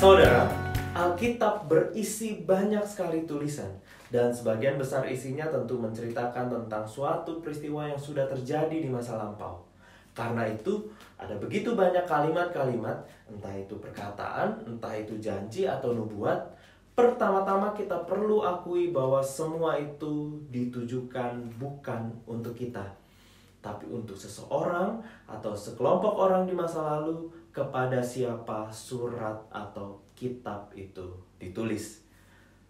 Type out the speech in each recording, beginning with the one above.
Saudara, Alkitab berisi banyak sekali tulisan dan sebagian besar isinya tentu menceritakan tentang suatu peristiwa yang sudah terjadi di masa lampau. Karena itu, ada begitu banyak kalimat-kalimat, entah itu perkataan, entah itu janji atau nubuat. Pertama-tama kita perlu akui bahwa semua itu ditujukan bukan untuk kita, tapi untuk seseorang atau sekelompok orang di masa lalu kepada siapa surat atau kitab itu ditulis.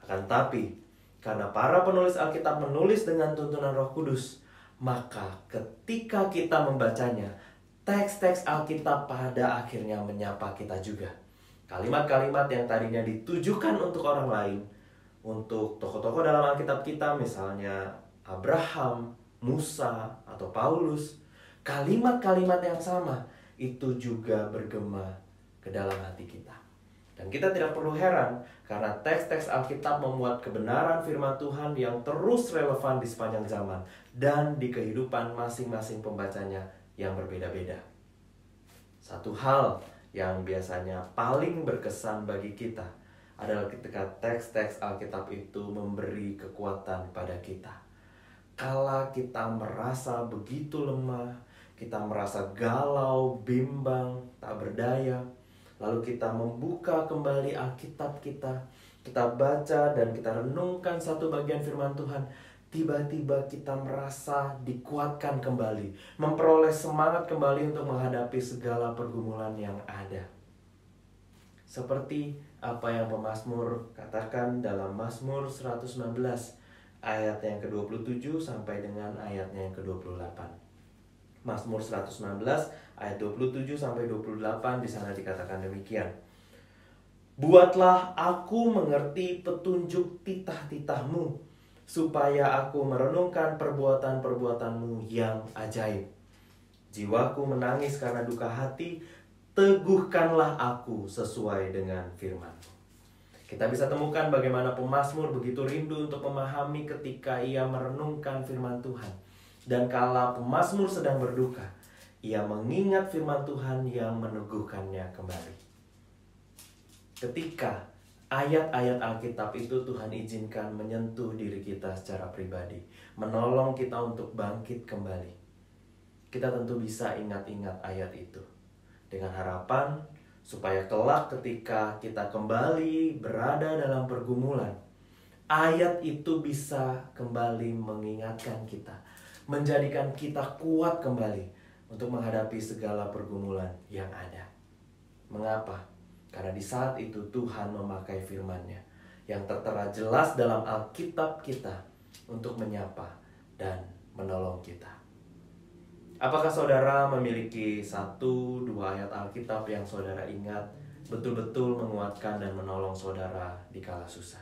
Akan tapi, karena para penulis Alkitab menulis dengan tuntunan Roh Kudus, maka ketika kita membacanya, teks-teks Alkitab pada akhirnya menyapa kita juga. Kalimat-kalimat yang tadinya ditujukan untuk orang lain, untuk tokoh-tokoh dalam Alkitab kita, misalnya Abraham, Musa, atau Paulus, kalimat-kalimat yang sama itu juga bergema ke dalam hati kita. Dan kita tidak perlu heran karena teks-teks Alkitab memuat kebenaran firman Tuhan yang terus relevan di sepanjang zaman dan di kehidupan masing-masing pembacanya yang berbeda-beda. Satu hal yang biasanya paling berkesan bagi kita adalah ketika teks-teks Alkitab itu memberi kekuatan pada kita. Kala kita merasa begitu lemah, kita merasa galau, bimbang, tak berdaya, lalu kita membuka kembali Alkitab kita baca dan kita renungkan satu bagian firman Tuhan, tiba-tiba kita merasa dikuatkan kembali, memperoleh semangat kembali untuk menghadapi segala pergumulan yang ada. Seperti apa yang pemazmur katakan dalam Mazmur 119 ayat yang ke-27 sampai dengan ayatnya yang ke-28. Mazmur 119 ayat 27 sampai 28 di sana dikatakan demikian. Buatlah aku mengerti petunjuk titah-titahmu, supaya aku merenungkan perbuatan-perbuatanmu yang ajaib. Jiwaku menangis karena duka hati, teguhkanlah aku sesuai dengan firman-Mu. Kita bisa temukan bagaimana pemazmur begitu rindu untuk memahami ketika ia merenungkan firman Tuhan. Dan kala pemazmur sedang berduka, ia mengingat firman Tuhan yang meneguhkannya kembali. Ketika ayat-ayat Alkitab itu Tuhan izinkan menyentuh diri kita secara pribadi, menolong kita untuk bangkit kembali, kita tentu bisa ingat-ingat ayat itu dengan harapan supaya kelak ketika kita kembali berada dalam pergumulan, ayat itu bisa kembali mengingatkan kita, menjadikan kita kuat kembali untuk menghadapi segala pergumulan yang ada. Mengapa? Karena di saat itu Tuhan memakai firman-Nya yang tertera jelas dalam Alkitab kita untuk menyapa dan menolong kita. Apakah saudara memiliki 1-2 ayat Alkitab yang saudara ingat betul-betul menguatkan dan menolong saudara di kala susah?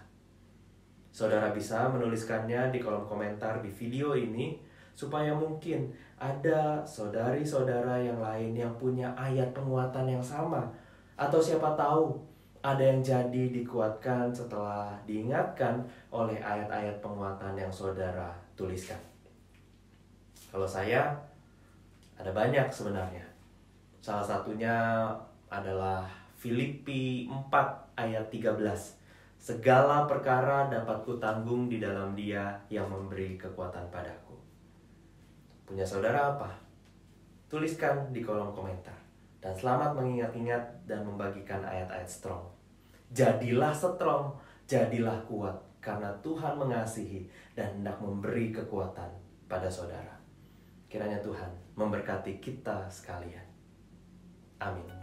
Saudara bisa menuliskannya di kolom komentar di video ini, supaya mungkin ada saudari-saudara yang lain yang punya ayat penguatan yang sama. Atau siapa tahu ada yang jadi dikuatkan setelah diingatkan oleh ayat-ayat penguatan yang saudara tuliskan. Kalau saya, ada banyak sebenarnya. Salah satunya adalah Filipi 4 ayat 13. Segala perkara dapat kutanggung di dalam Dia yang memberi kekuatan padaku. Punya saudara apa? Tuliskan di kolom komentar. Dan selamat mengingat-ingat dan membagikan ayat-ayat strong. Jadilah strong, jadilah kuat, karena Tuhan mengasihi dan hendak memberi kekuatan pada saudara. Kiranya Tuhan memberkati kita sekalian. Amin.